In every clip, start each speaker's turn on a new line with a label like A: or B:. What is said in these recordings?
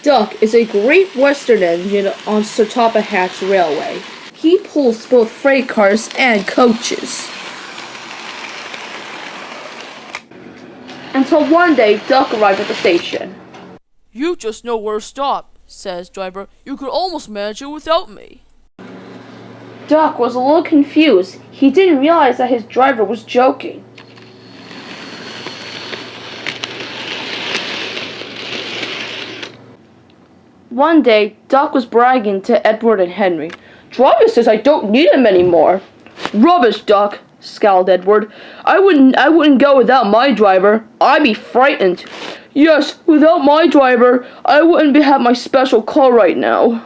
A: Duck is a Great Western engine on Satapa Hatch Railway. He pulls both freight cars and coaches. Until one day, Duck arrived at the station.
B: "You just know where to stop," says driver. "You could almost manage it without me."
A: Duck was a little confused. He didn't realize that his driver was joking. One day, Duck was bragging to Edward and Henry. "Driver says I don't need him anymore." "Rubbish, Duck," scowled Edward. I wouldn't go without my driver. I'd be frightened." "Yes, without my driver, I wouldn't have my special car right now."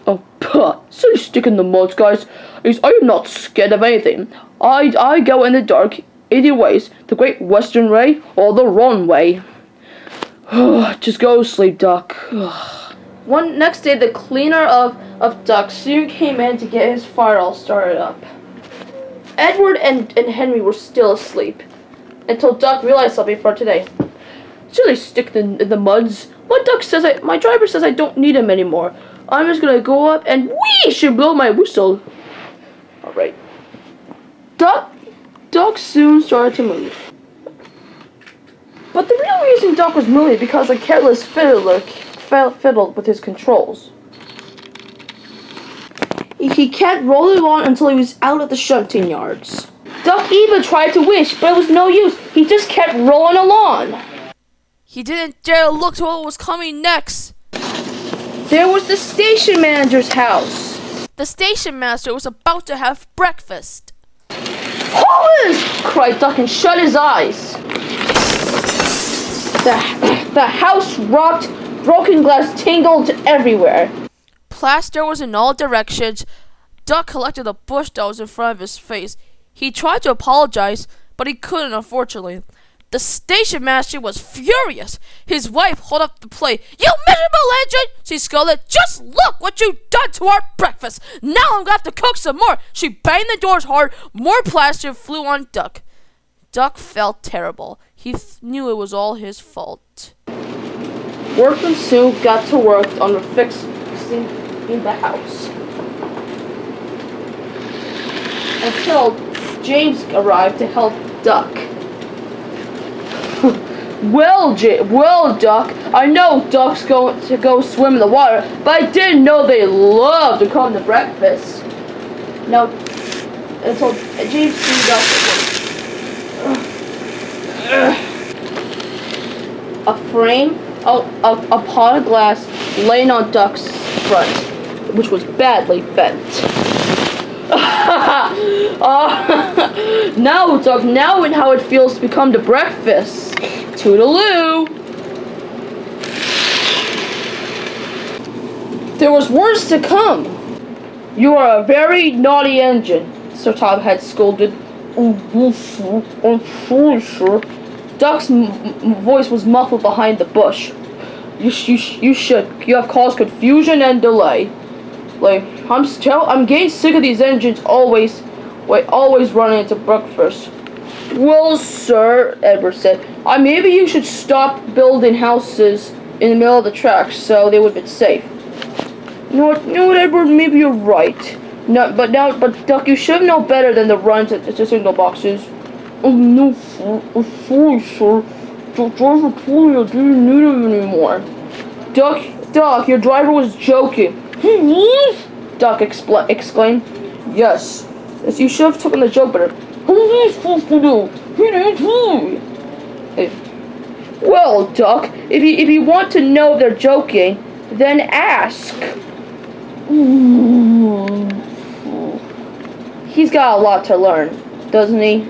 A: "Oh, puh, silly stick in the mud, guys. I am not scared of anything. I go in the dark either ways, the Great Western Way or the wrong way." "Just go to sleep, Duck." Next day, the cleaner of Duck soon came in to get his fire all started up. Edward and Henry were still asleep until Duck realized something for today. "Silly stick in the muds. My driver says I don't need him anymore. I'm just gonna go up and should blow my whistle." Alright. Duck soon started to move. But the real reason Duck was moving because a careless fiddler fiddled with his controls. He kept rolling on until he was out at the shunting yards. Duck even tried to wish, but it was no use. He just kept rolling along.
B: He didn't dare look to what was coming next.
A: There was the station manager's house.
B: The station master was about to have breakfast.
A: "Careless!" cried Duck and shut his eyes. The house rocked, broken glass tingled everywhere.
B: Plaster was in all directions. Duck collected a bush that was in front of his face. He tried to apologize, but he couldn't, unfortunately. The station master was furious. His wife held up the plate. "You miserable engine!" she scolded. "Just look what you've done to our breakfast! Now I'm gonna have to cook some more!" She banged the doors hard. More plaster flew on Duck. Duck felt terrible. He knew it was all his fault.
A: Workmen soon got to work on fixing the house. Until James arrived to help Duck. Well, Duck, I know Duck's going to go swim in the water, but I didn't know they love to come to breakfast. Now, until James see Duck. A frame, a pot of glass laying on Duck's front, which was badly bent. Now, Duck, now and how it feels to become to breakfast. Toodaloo! There was worse to come. "You are a very naughty engine," Sir Tom had scolded. "I'm sorry, sir." Duck's voice was muffled behind the bush. You should. You have caused confusion and delay. I'm getting sick of these engines always running into breakfast." "Well, sir," Edward said, maybe you should stop building houses in the middle of the tracks so they would be safe." No, Edward, maybe you're right. But Duck, you should know better than to run to signal boxes." "Oh, no, sir. I'm sorry, sir. The driver told me I didn't need him anymore." Duck, your driver was joking." "He was?" Duck exclaimed. Yes, you should have taken the joke better." "What was he supposed to do? He didn't tell me." "Well, Duck, if you want to know if they're joking, then ask." He's got a lot to learn, doesn't he?